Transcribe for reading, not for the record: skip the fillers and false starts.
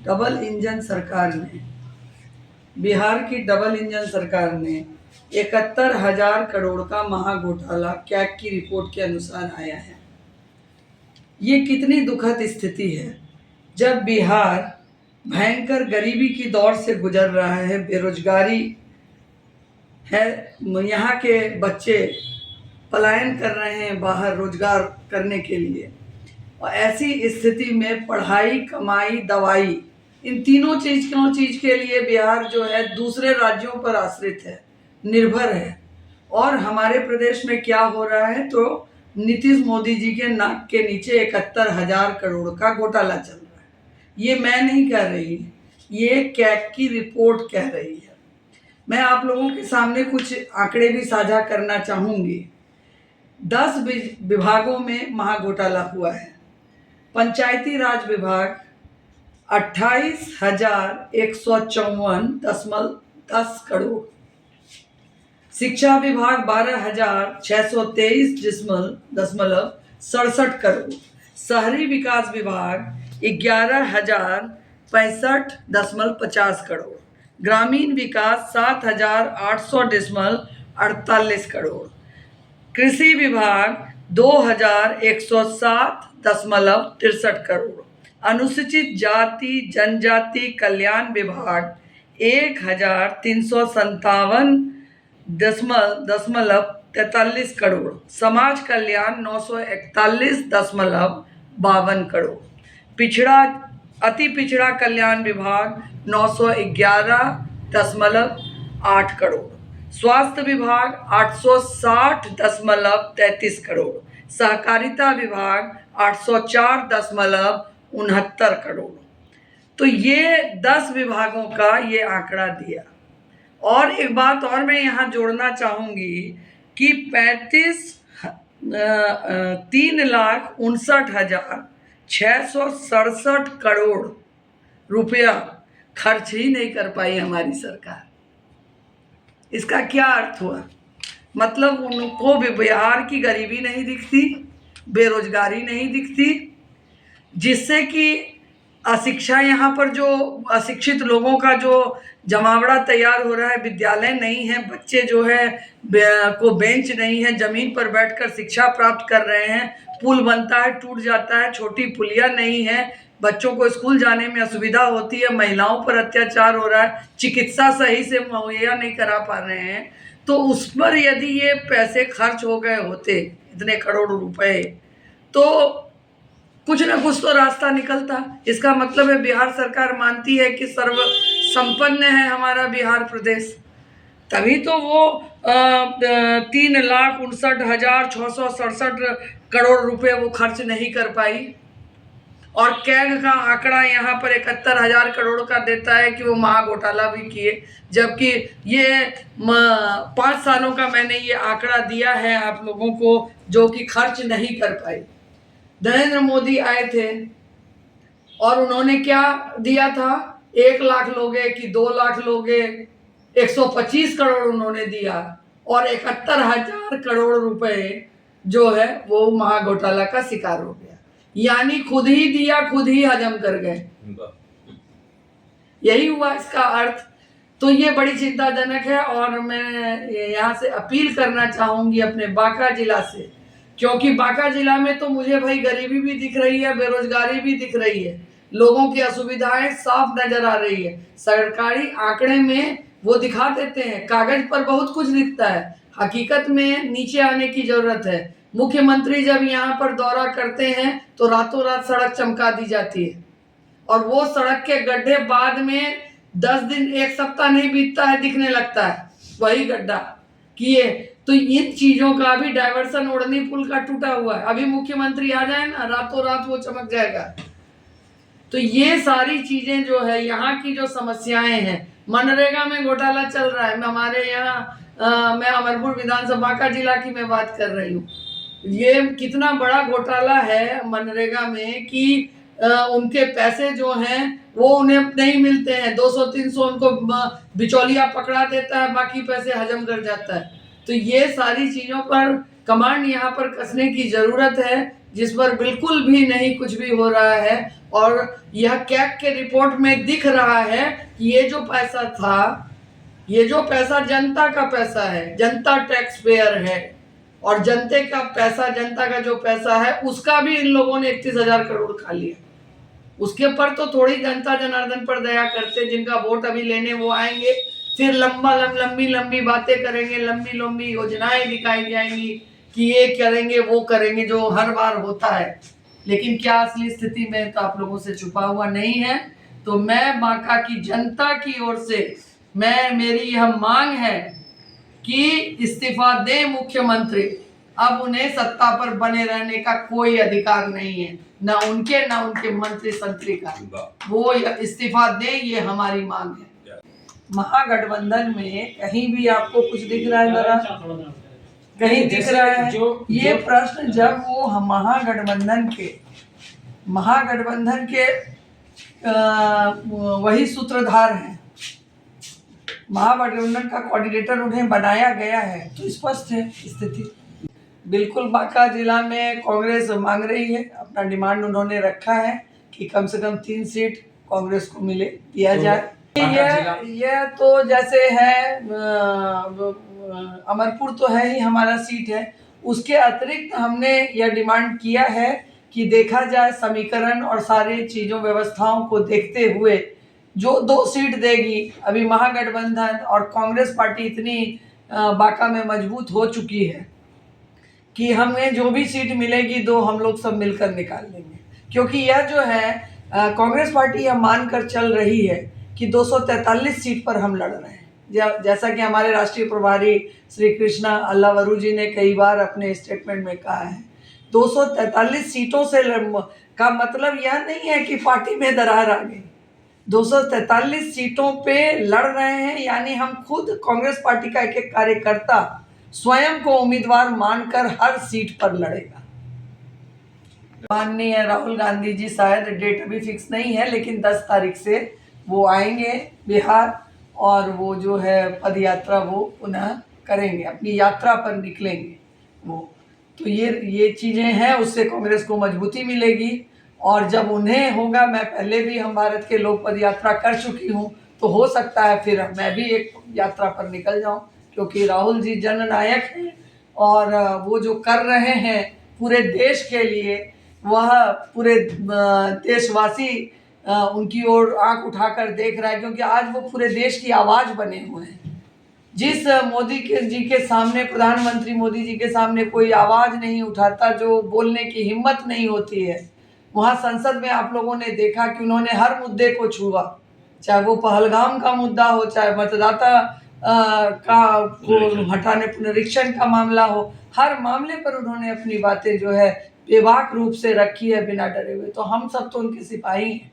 Double engine सरकार ने, बिहार की डबल इंजन सरकार ने 71,000 करोड़ का महाघोटाला कैग की रिपोर्ट के अनुसार आया है। ये कितनी दुखद स्थिति है जब बिहार भयंकर गरीबी की दौर से गुजर रहा है, बेरोजगारी है, यहाँ के बच्चे पलायन कर रहे हैं बाहर रोजगार करने के लिए, और ऐसी स्थिति में पढ़ाई, कमाई, दवाई, इन तीनों चीज के लिए बिहार जो है दूसरे राज्यों पर आश्रित है, निर्भर है। और हमारे प्रदेश में क्या हो रहा है, तो नीतीश मोदी जी के नाक के नीचे 71,000 करोड़ का घोटाला चल रहा है। ये मैं नहीं कह रही, ये कैग की रिपोर्ट कह रही है। मैं आप लोगों के सामने कुछ आंकड़े भी साझा करना चाहूँगी। 10 विभागों में महाघोटाला हुआ है। पंचायती राज विभाग 28,154.10 करोड़, शिक्षा विभाग 12,623.67 करोड़, शहरी विकास विभाग 11,065.50 करोड़, ग्रामीण विकास 7,800.48 करोड़, कृषि विभाग 2,107.63 करोड़, अनुसूचित जाति जनजाति कल्याण विभाग 1,357.43 करोड़, समाज कल्याण 941.52 करोड़, अति पिछड़ा कल्याण विभाग 911.8 करोड़, स्वास्थ्य विभाग 860.33 करोड़, सहकारिता विभाग 804.69 करोड़। तो ये 10 विभागों का ये आंकड़ा दिया। और एक बात और मैं यहाँ जोड़ना चाहूँगी कि 3,59,667 करोड़ रुपया खर्च ही नहीं कर पाई हमारी सरकार। इसका क्या अर्थ हुआ? मतलब उनको भी बिहार की गरीबी नहीं दिखती, बेरोजगारी नहीं दिखती, जिससे कि अशिक्षा, यहाँ पर जो अशिक्षित लोगों का जो जमावड़ा तैयार हो रहा है, विद्यालय नहीं है, बच्चे जो है को बेंच नहीं है, ज़मीन पर बैठकर शिक्षा प्राप्त कर रहे हैं, पुल बनता है टूट जाता है, छोटी पुलिया नहीं है, बच्चों को स्कूल जाने में असुविधा होती है, महिलाओं पर अत्याचार हो रहा है, चिकित्सा सही से मुहैया नहीं करा पा रहे हैं। तो उस पर यदि ये पैसे खर्च हो गए होते, इतने करोड़ रुपए, तो कुछ ना कुछ तो रास्ता निकलता। इसका मतलब है बिहार सरकार मानती है कि सर्व संपन्न है हमारा बिहार प्रदेश, तभी तो वो 3,59,667 करोड़ रुपए वो खर्च नहीं कर पाई। और कैग का आंकड़ा यहाँ पर 71,000 करोड़ का देता है कि वो महाघोटाला भी किए, जबकि ये 5 सालों का मैंने ये आंकड़ा दिया है आप लोगों को, जो कि खर्च नहीं कर पाई। नरेंद्र मोदी आए थे और उन्होंने क्या दिया था, 1 लाख लोगे कि 2 लाख लोगे, 125 करोड़ उन्होंने दिया, और 71,000 करोड़ रुपए जो है वो महाघोटाला का शिकार हो गया। यानी खुद ही दिया, खुद ही हजम कर गए, यही हुआ इसका अर्थ। तो ये बड़ी चिंताजनक है। और मैं यहाँ से अपील करना चाहूँगी अपने बांका जिला से, क्योंकि बांका जिला में तो मुझे भाई गरीबी भी दिख रही है, बेरोजगारी भी दिख रही है, लोगों की असुविधाएं साफ नजर आ रही है। सरकारी आंकड़े में वो दिखा देते हैं, कागज पर बहुत कुछ दिखता है, हकीकत में नीचे आने की जरूरत है। मुख्यमंत्री जब यहाँ पर दौरा करते हैं तो रातों रात सड़क चमका दी जाती है, और वो सड़क के गड्ढे बाद में 10 दिन 1 सप्ताह नहीं बीतता है दिखने लगता है वही गड्ढा किए। तो इन चीजों का भी डायवर्सन ओढ़नी पुल का टूटा हुआ है, अभी मुख्यमंत्री आ जाए ना, रातों रात वो चमक जाएगा। तो ये सारी चीजें जो है यहाँ की जो समस्याएं हैं, मनरेगा में घोटाला चल रहा है। हमारे यहाँ मैं अमरपुर विधानसभा का जिला की मैं बात कर रही हूँ। ये कितना बड़ा घोटाला है मनरेगा में कि उनके पैसे जो हैं वो उन्हें नहीं मिलते हैं, 200-300 उनको बिचौलिया पकड़ा देता है, बाकी पैसे हजम कर जाता है। तो ये सारी चीज़ों पर कमांड यहाँ पर कसने की ज़रूरत है, जिस पर बिल्कुल भी नहीं कुछ भी हो रहा है। और यह कैग के रिपोर्ट में दिख रहा है कि ये जो पैसा था, ये जो पैसा जनता का पैसा है, जनता टैक्स पेयर है, और जनते का पैसा, जनता का जो पैसा है उसका भी इन लोगों ने 31,000 करोड़ खा लिया। उसके पर तो थोड़ी जनता जनार्दन पर दया करते, जिनका वोट अभी लेने वो आएंगे, फिर लंबी लंबी बातें करेंगे, लंबी लंबी योजनाएं दिखाई जाएंगी कि ये करेंगे वो करेंगे, जो हर बार होता है। लेकिन क्या असली स्थिति में तो आप लोगों से छुपा हुआ नहीं है। तो मैं बांका की जनता की ओर से मेरी यह मांग है कि इस्तीफा दे मुख्यमंत्री। अब उन्हें सत्ता पर बने रहने का कोई अधिकार नहीं है, ना उनके मंत्री संतरी का। वो इस्तीफा दे, ये हमारी मांग है। महागठबंधन में कहीं भी आपको कुछ दिख रहा है? जरा कहीं दिख रहा है? ये प्रश्न जब वो महागठबंधन के वही सूत्रधार हैं, महागठबंधन का कोऑर्डिनेटर उन्हें बनाया गया है, तो स्पष्ट है स्थिति। बिल्कुल बांका जिला में कांग्रेस मांग रही है, अपना डिमांड उन्होंने रखा है कि कम से कम 3 सीट कांग्रेस को दिया जाए। यह तो जैसे है, अमरपुर तो है ही हमारा सीट है, उसके अतिरिक्त हमने यह डिमांड किया है कि देखा जाए समीकरण और सारी चीज़ों व्यवस्थाओं को देखते हुए जो 2 सीट देगी। अभी महागठबंधन और कांग्रेस पार्टी इतनी बांका में मजबूत हो चुकी है कि हमें जो भी सीट मिलेगी 2 हम लोग सब मिलकर निकाल लेंगे, क्योंकि यह जो है कांग्रेस पार्टी यह मानकर चल रही है कि 243 सीट पर हम लड़ रहे हैं। जैसा कि हमारे राष्ट्रीय प्रभारी श्री कृष्णा अल्लावरू जी ने कई बार अपने स्टेटमेंट में कहा है, 243 सीटों से का मतलब यह नहीं है कि पार्टी में दरार आ गई। 243 सीटों पे लड़ रहे हैं, यानी हम खुद कांग्रेस पार्टी का एक कार्यकर्ता स्वयं को उम्मीदवार मानकर हर सीट पर लड़ेगा। माननीय राहुल गांधी जी, शायद डेट अभी फिक्स नहीं है, लेकिन 10 तारीख से वो आएंगे बिहार, और वो जो है पद यात्रा वो पुनः करेंगे, अपनी यात्रा पर निकलेंगे वो। तो ये चीज़ें हैं, उससे कांग्रेस को मजबूती मिलेगी। और जब उन्हें होगा, मैं पहले भी हम भारत के लोग पद यात्रा कर चुकी हूँ, तो हो सकता है फिर मैं भी एक यात्रा पर निकल जाऊँ, क्योंकि राहुल जी जननायक हैं और वो जो कर रहे हैं पूरे देश के लिए, वह पूरे देशवासी उनकी ओर आंख उठाकर देख रहा है, क्योंकि आज वो पूरे देश की आवाज़ बने हुए हैं। जिस मोदी जी के सामने, प्रधानमंत्री मोदी जी के सामने कोई आवाज़ नहीं उठाता, जो बोलने की हिम्मत नहीं होती है, वहाँ संसद में आप लोगों ने देखा कि उन्होंने हर मुद्दे को छुआ, चाहे वो पहलगाम का मुद्दा हो, चाहे मतदाता को हटाने पुनरीक्षण का मामला हो, हर मामले पर उन्होंने अपनी बातें जो है बेबाक रूप से रखी है, बिना डरे हुए। तो हम सब तो उनके सिपाही हैं।